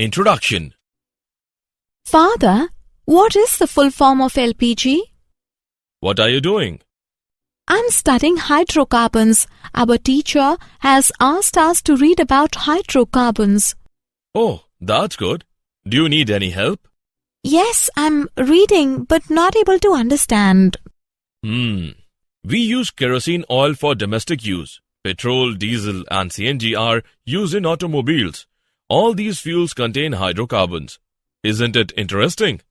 Introduction. Father, what is the full form of LPG? What are you doing? I'm studying hydrocarbons. Our teacher has asked us to read about hydrocarbons. Oh, that's good. Do you need any help? Yes, I'm reading but not able to understand. We use kerosene oil for domestic use. Petrol, diesel and CNG are used in automobiles. All these fuels contain hydrocarbons. Isn't it interesting?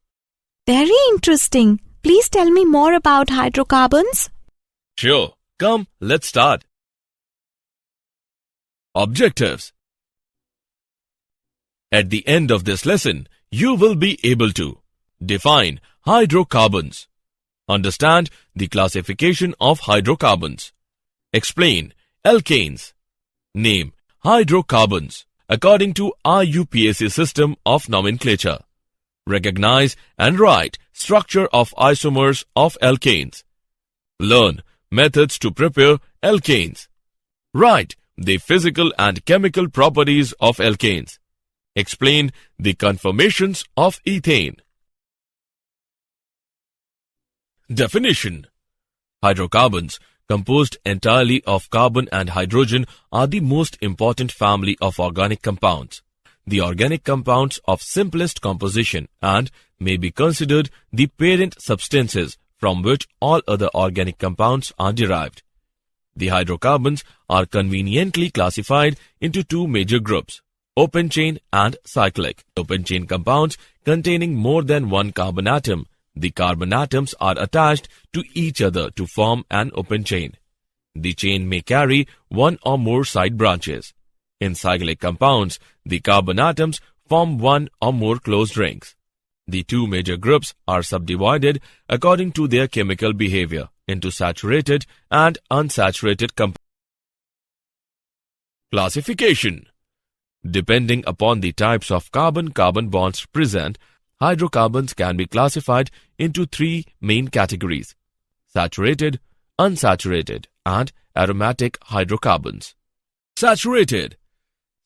Very interesting. Please tell me more about hydrocarbons. Sure. Come, let's start. Objectives. At the end of this lesson, you will be able to define hydrocarbons, understand the classification of hydrocarbons, explain alkanes, name hydrocarbons according to IUPAC system of nomenclature, recognize and write structure of isomers of alkanes, learn methods to prepare alkanes, write the physical and chemical properties of alkanes, explain the conformations of ethane. Definition. Hydrocarbons, composed entirely of carbon and hydrogen, are the most important family of organic compounds. The organic compounds of simplest composition and may be considered the parent substances from which all other organic compounds are derived. The hydrocarbons are conveniently classified into two major groups: open chain and cyclic. Open chain compounds containing more than one carbon atom. The carbon atoms are attached to each other to form an open chain. The chain may carry one or more side branches. In cyclic compounds, the carbon atoms form one or more closed rings. The two major groups are subdivided according to their chemical behavior into saturated and unsaturated compounds. Classification. Depending upon the types of carbon-carbon bonds present, hydrocarbons can be classified into three main categories: saturated, unsaturated, and aromatic hydrocarbons. Saturated.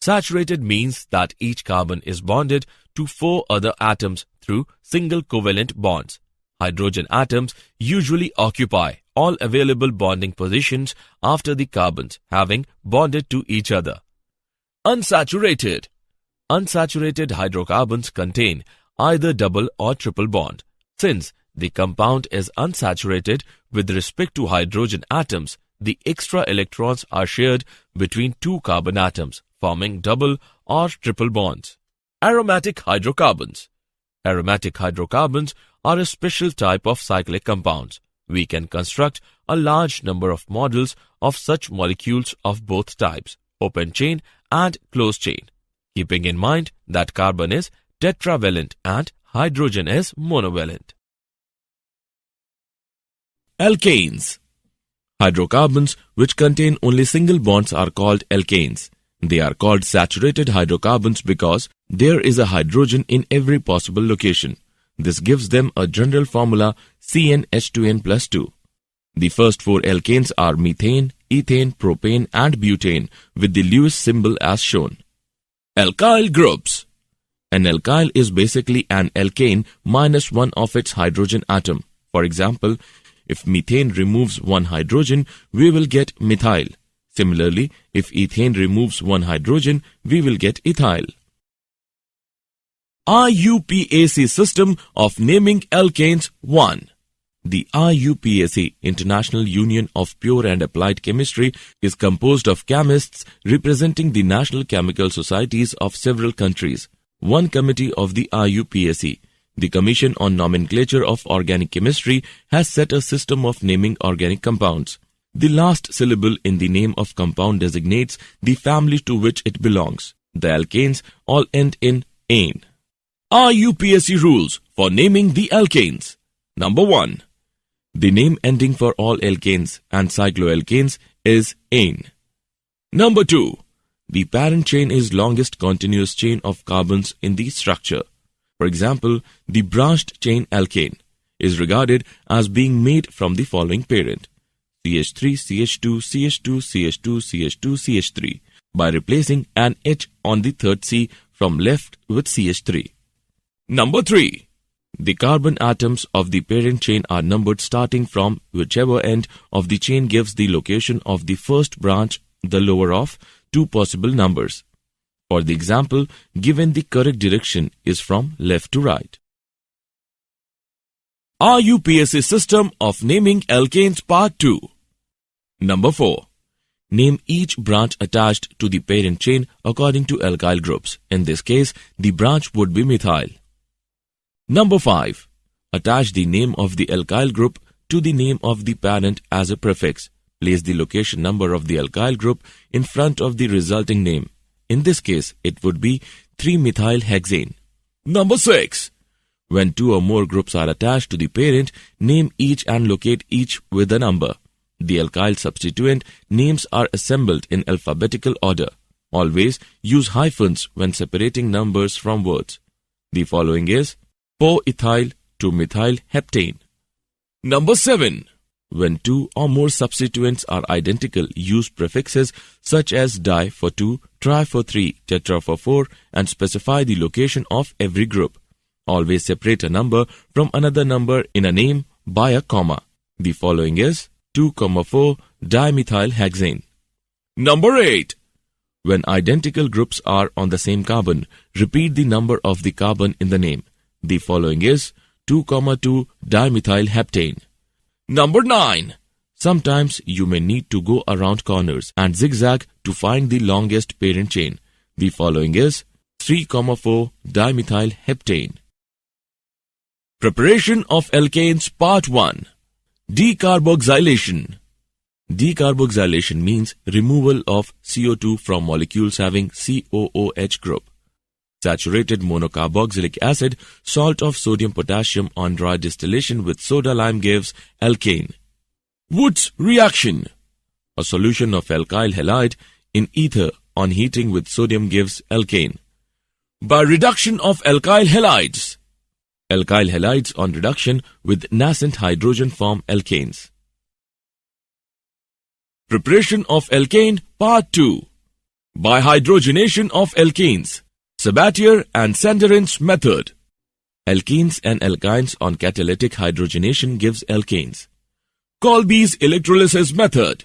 Saturated means that each carbon is bonded to four other atoms through single covalent bonds. Hydrogen atoms usually occupy all available bonding positions after the carbons having bonded to each other. Unsaturated. Unsaturated hydrocarbons contain either double or triple bond. Since the compound is unsaturated with respect to hydrogen atoms, the extra electrons are shared between two carbon atoms, forming double or triple bonds. Aromatic hydrocarbons. Aromatic hydrocarbons are a special type of cyclic compounds. We can construct a large number of models of such molecules of both types, open chain and closed chain, keeping in mind that carbon is tetravalent and hydrogen is monovalent. Alkanes. Hydrocarbons which contain only single bonds are called alkanes. They are called saturated hydrocarbons because there is a hydrogen in every possible location. This gives them a general formula CnH2n+2. The first four alkanes are methane, ethane, propane and butane with the Lewis symbol as shown. Alkyl groups. An alkyl is basically an alkane minus one of its hydrogen atom. For example, if methane removes one hydrogen, we will get methyl. Similarly, if ethane removes one hydrogen, we will get ethyl. IUPAC system of naming alkanes 1. The IUPAC, International Union of Pure and Applied Chemistry, is composed of chemists representing the national chemical societies of several countries. One committee of the IUPAC, the Commission on Nomenclature of Organic Chemistry, has set a system of naming organic compounds. The last syllable in the name of compound designates the family to which it belongs. The alkanes all end in -ane. IUPAC rules for naming the alkanes. Number 1. The name ending for all alkanes and cycloalkanes is -ane. Number 2. The parent chain is longest continuous chain of carbons in the structure. For example, the branched chain alkane is regarded as being made from the following parent: CH3, CH2, CH2, CH2, CH2, CH3, by replacing an H on the third C from left with CH3. Number 3. The carbon atoms of the parent chain are numbered starting from whichever end of the chain gives the location of the first branch, the lower of 2 possible numbers. For the example, given the correct direction is from left to right. IUPAC System of Naming Alkanes Part 2. Number 4. Name each branch attached to the parent chain according to alkyl groups. In this case, the branch would be methyl. Number 5. Attach the name of the alkyl group to the name of the parent as a prefix. Place the location number of the alkyl group in front of the resulting name. In this case, it would be 3-methylhexane. Number 6. When 2 or more groups are attached to the parent, name each and locate each with a number. The alkyl substituent names are assembled in alphabetical order. Always use hyphens when separating numbers from words. The following is 4-ethyl 2-methylheptane. Number 7. When 2 or more substituents are identical, use prefixes such as di for 2, tri for 3, tetra for 4 and specify the location of every group. Always separate a number from another number in a name by a comma. The following is 2,4-dimethylhexane. Number 8. When identical groups are on the same carbon, repeat the number of the carbon in the name. The following is 2,2-dimethylheptane. Number 9. Sometimes you may need to go around corners and zigzag to find the longest parent chain. The following is 3,4-dimethylheptane. Preparation of alkanes Part 1. Decarboxylation. Decarboxylation means removal of CO2 from molecules having COOH group. Saturated monocarboxylic acid, salt of sodium potassium on dry distillation with soda lime gives alkane. Wood's reaction. A solution of alkyl halide in ether on heating with sodium gives alkane. By reduction of alkyl halides. Alkyl halides on reduction with nascent hydrogen form alkanes. Preparation of alkane Part 2. By hydrogenation of alkanes. Sabatier and Sanderin's method. Alkenes and alkynes on catalytic hydrogenation gives alkanes. Kolbe's electrolysis method.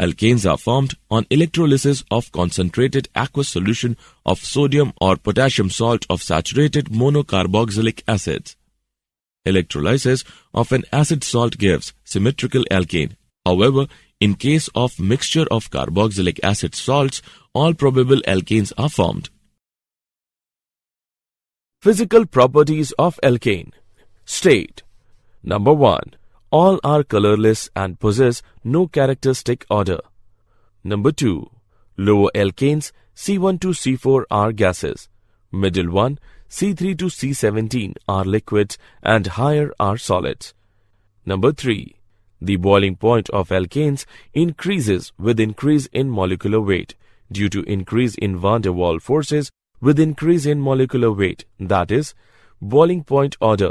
Alkanes are formed on electrolysis of concentrated aqueous solution of sodium or potassium salt of saturated monocarboxylic acids. Electrolysis of an acid salt gives symmetrical alkane. However, in case of mixture of carboxylic acid salts, all probable alkanes are formed. Physical properties of alkane. State. Number 1. All are colorless and possess no characteristic odor. Number 2. Lower alkanes C1 to C4 are gases. Middle one C3 to C17 are liquids and higher are solids. Number 3. The boiling point of alkanes increases with increase in molecular weight due to increase in van der Waals forces with increase in molecular weight, that is, boiling point order.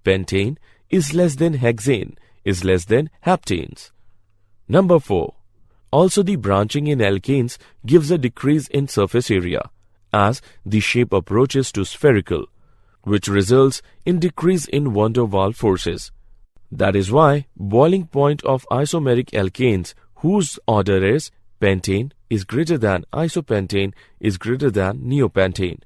Pentane is less than hexane is less than heptanes. Number 4. Also the branching in alkanes gives a decrease in surface area as the shape approaches to spherical, which results in decrease in van der Waals forces. That is why boiling point of isomeric alkanes whose order is pentane is greater than isopentane is greater than neopentane.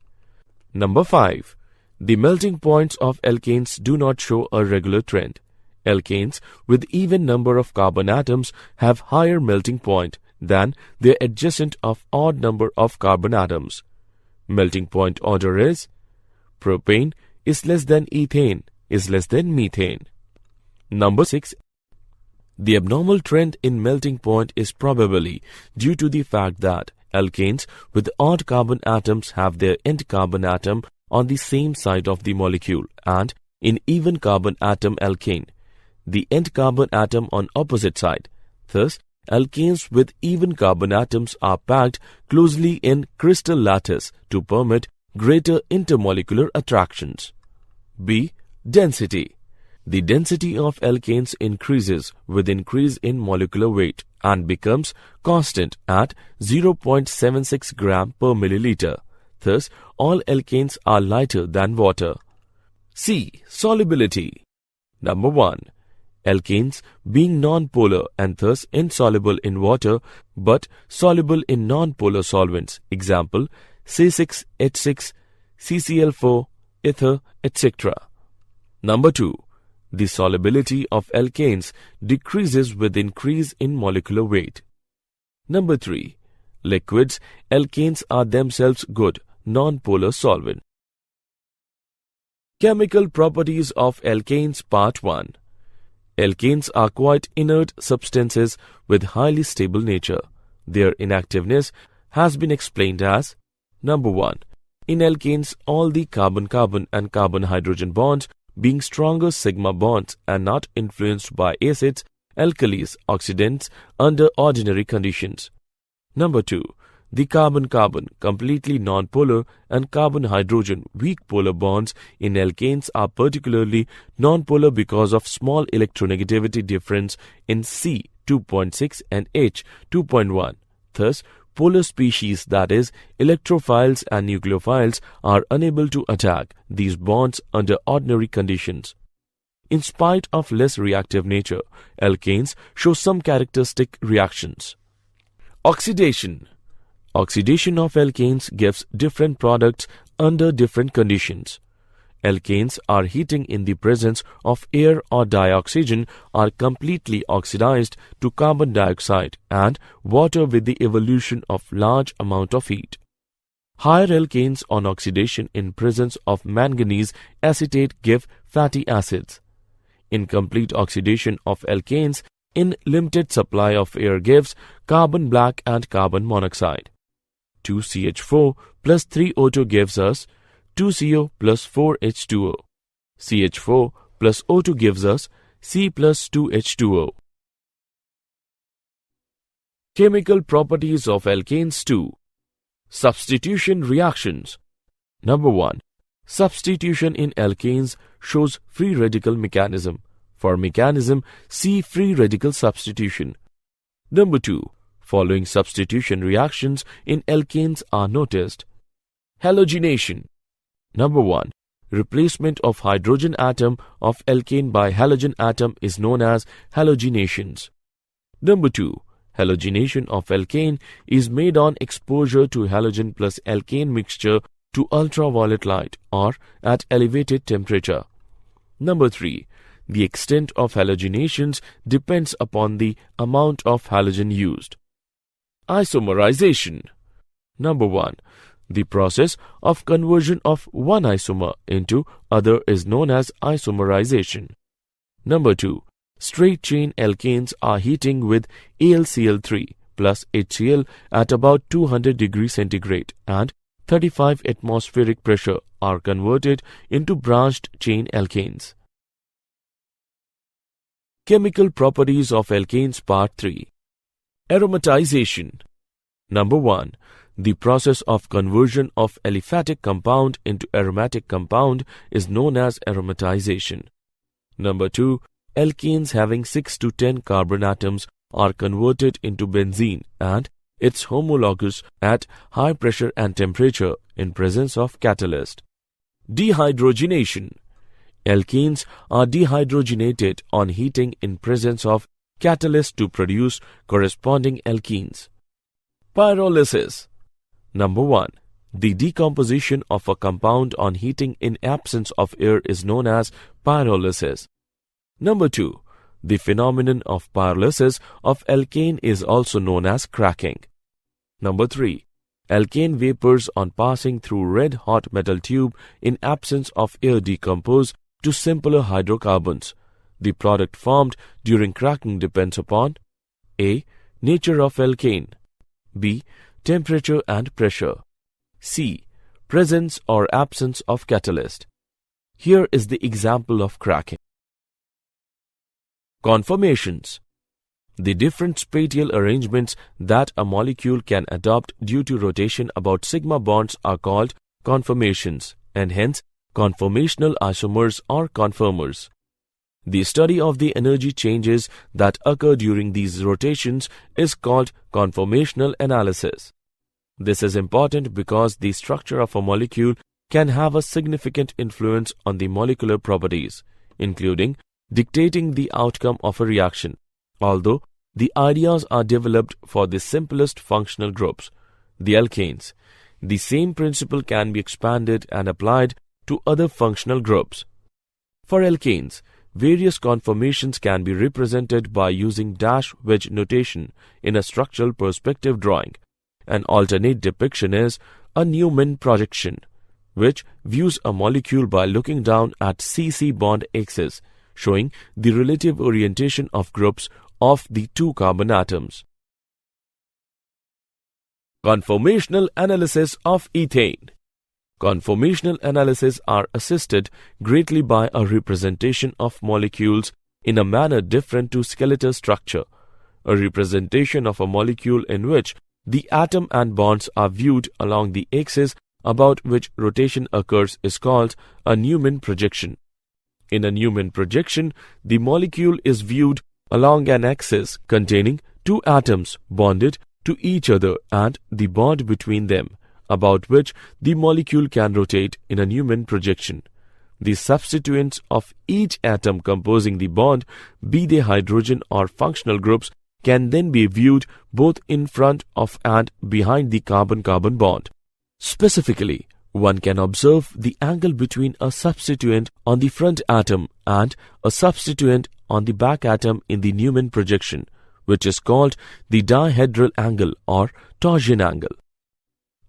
Number 5. The melting points of alkanes do not show a regular trend. Alkanes with even number of carbon atoms have higher melting point than their adjacent of odd number of carbon atoms. Melting point order is propane is less than ethane is less than methane. Number 6. The abnormal trend in melting point is probably due to the fact that alkanes with odd carbon atoms have their end carbon atom on the same side of the molecule and in even carbon atom alkane, the end carbon atom on opposite side. Thus, alkanes with even carbon atoms are packed closely in crystal lattice to permit greater intermolecular attractions. B. Density. The density of alkanes increases with increase in molecular weight and becomes constant at 0.76 gram per milliliter. Thus, all alkanes are lighter than water. C. Solubility. Number 1. Alkanes being non-polar and thus insoluble in water but soluble in non-polar solvents. Example, C6H6, CCl4, ether, etc. Number 2. The solubility of alkanes decreases with increase in molecular weight. Number 3. Liquids, alkanes are themselves good, non-polar solvent. Chemical properties of alkanes Part 1. Alkanes are quite inert substances with highly stable nature. Their inactiveness has been explained as: Number 1. In alkanes, all the carbon-carbon and carbon-hydrogen bonds being stronger sigma bonds and not influenced by acids, alkalis, oxidants under ordinary conditions. Number 2. The carbon-carbon completely nonpolar and carbon-hydrogen weak polar bonds in alkanes are particularly nonpolar because of small electronegativity difference in C 2.6 and H 2.1. Thus, polar species, that is, electrophiles and nucleophiles, are unable to attack these bonds under ordinary conditions. In spite of less reactive nature, alkanes show some characteristic reactions. Oxidation. Oxidation of alkanes gives different products under different conditions. Alkanes are heating in the presence of air or dioxygen are completely oxidized to carbon dioxide and water with the evolution of large amount of heat. Higher alkanes on oxidation in presence of manganese acetate give fatty acids. Incomplete oxidation of alkanes in limited supply of air gives carbon black and carbon monoxide. 2CH4 plus 3O2 gives us 2CO plus 4H2O. CH4 plus O2 gives us C plus 2H2O. Chemical properties of alkanes 2. Substitution reactions. Number 1. Substitution in alkanes shows free radical mechanism. For mechanism, see free radical substitution. Number 2. Following substitution reactions in alkanes are noticed. Halogenation. Number 1. Replacement of hydrogen atom of alkane by halogen atom is known as halogenations. Number 2. Halogenation of alkane is made on exposure to halogen plus alkane mixture to ultraviolet light or at elevated temperature. Number 3. The extent of halogenations depends upon the amount of halogen used. Isomerization. Number 1. The process of conversion of one isomer into other is known as isomerization. Number 2. Straight chain alkanes are heating with AlCl3 plus HCl at about 200 degrees centigrade and 35 atmospheric pressure are converted into branched chain alkanes. Chemical properties of alkanes Part 3. Aromatization. Number 1. The process of conversion of aliphatic compound into aromatic compound is known as aromatization. Number 2. Alkanes having 6 to 10 carbon atoms are converted into benzene and its homologous at high pressure and temperature in presence of catalyst. Dehydrogenation. Alkanes are dehydrogenated on heating in presence of catalyst to produce corresponding alkenes. Pyrolysis. Number 1. The decomposition of a compound on heating in absence of air is known as pyrolysis. Number 2. The phenomenon of pyrolysis of alkane is also known as cracking. Number 3. Alkane vapors on passing through red-hot metal tube in absence of air decompose to simpler hydrocarbons. The product formed during cracking depends upon A. Nature of alkane, B. Temperature and pressure, C. Presence or absence of catalyst. Here is the example of cracking. Conformations. The different spatial arrangements that a molecule can adopt due to rotation about sigma bonds are called conformations and hence conformational isomers or conformers. The study of the energy changes that occur during these rotations is called conformational analysis. This is important because the structure of a molecule can have a significant influence on the molecular properties, including dictating the outcome of a reaction. Although the ideas are developed for the simplest functional groups, the alkanes, the same principle can be expanded and applied to other functional groups. For alkanes, various conformations can be represented by using dash wedge notation in a structural perspective drawing. An alternate depiction is a Newman projection, which views a molecule by looking down at CC bond axis, showing the relative orientation of groups of the two carbon atoms. Conformational analysis of ethane. Conformational analyses are assisted greatly by a representation of molecules in a manner different to skeletal structure. A representation of a molecule in which the atom and bonds are viewed along the axis about which rotation occurs is called a Newman projection. In a Newman projection, the molecule is viewed along an axis containing two atoms bonded to each other and the bond between them, about which the molecule can rotate in a Newman projection. The substituents of each atom composing the bond, be they hydrogen or functional groups, can then be viewed both in front of and behind the carbon-carbon bond. Specifically, one can observe the angle between a substituent on the front atom and a substituent on the back atom in the Newman projection, which is called the dihedral angle or torsion angle.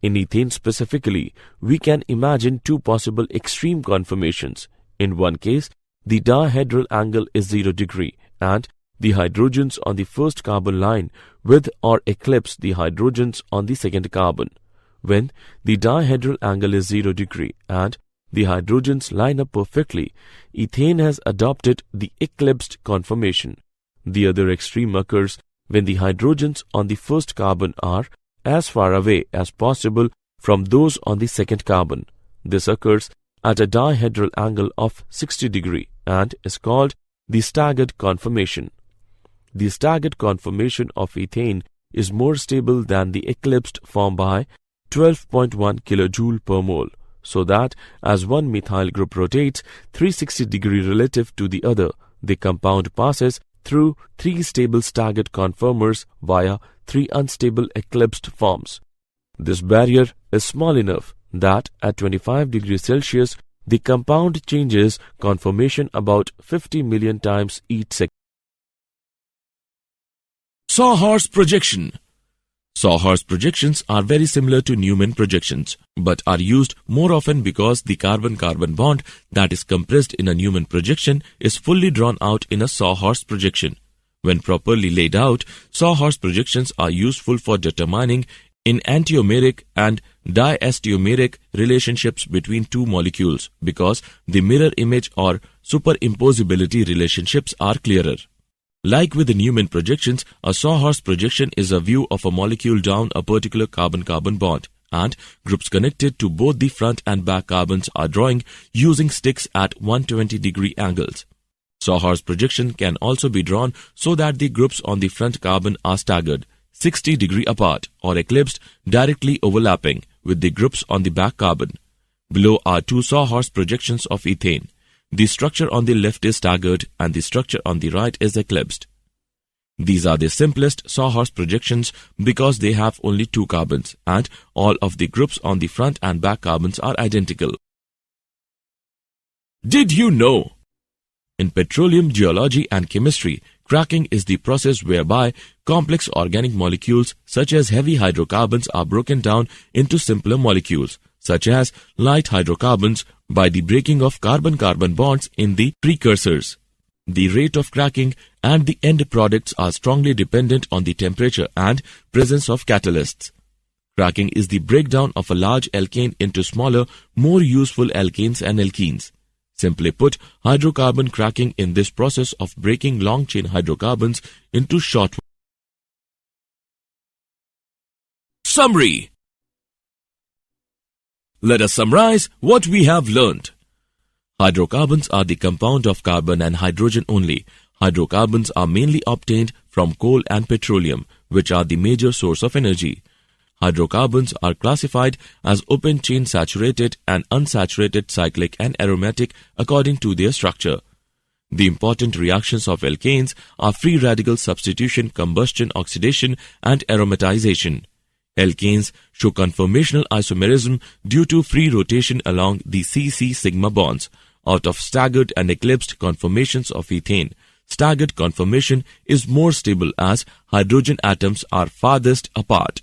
In ethane specifically, we can imagine two possible extreme conformations. In one case, the dihedral angle is 0 degree and the hydrogens on the first carbon line with or eclipse the hydrogens on the second carbon. When the dihedral angle is 0 degree and the hydrogens line up perfectly, ethane has adopted the eclipsed conformation. The other extreme occurs when the hydrogens on the first carbon are as far away as possible from those on the second carbon. This occurs at a dihedral angle of 60 degree and is called the staggered conformation. The staggered conformation of ethane is more stable than the eclipsed form by 12.1 kJ per mole, so that as one methyl group rotates 360 degree relative to the other, the compound passes through three stable staggered conformers via three unstable eclipsed forms. This barrier is small enough that at 25 degrees Celsius, the compound changes conformation about 50 million times each second. Sawhorse projection. Sawhorse projections are very similar to Newman projections, but are used more often because the carbon-carbon bond that is compressed in a Newman projection is fully drawn out in a sawhorse projection. When properly laid out, sawhorse projections are useful for determining enantiomeric and diastereomeric relationships between two molecules because the mirror image or superimposability relationships are clearer. Like with the Newman projections, a sawhorse projection is a view of a molecule down a particular carbon-carbon bond, and groups connected to both the front and back carbons are drawing using sticks at 120 degree angles. Sawhorse projection can also be drawn so that the groups on the front carbon are staggered 60 degree apart or eclipsed, directly overlapping with the groups on the back carbon. Below are two sawhorse projections of ethane. The structure on the left is staggered and the structure on the right is eclipsed. These are the simplest sawhorse projections because they have only two carbons and all of the groups on the front and back carbons are identical. Did you know? In petroleum geology and chemistry, cracking is the process whereby complex organic molecules such as heavy hydrocarbons are broken down into simpler molecules, such as light hydrocarbons, by the breaking of carbon-carbon bonds in the precursors. The rate of cracking and the end products are strongly dependent on the temperature and presence of catalysts. Cracking is the breakdown of a large alkane into smaller, more useful alkanes and alkenes. Simply put, hydrocarbon cracking in this process of breaking long-chain hydrocarbons into short ones. Summary. Let us summarize what we have learned. Hydrocarbons are the compound of carbon and hydrogen only. Hydrocarbons are mainly obtained from coal and petroleum, which are the major source of energy. Hydrocarbons are classified as open-chain saturated and unsaturated cyclic and aromatic according to their structure. The important reactions of alkanes are free radical substitution, combustion, oxidation, and aromatization. Alkanes show conformational isomerism due to free rotation along the C-C sigma bonds. Out of staggered and eclipsed conformations of ethane, staggered conformation is more stable as hydrogen atoms are farthest apart.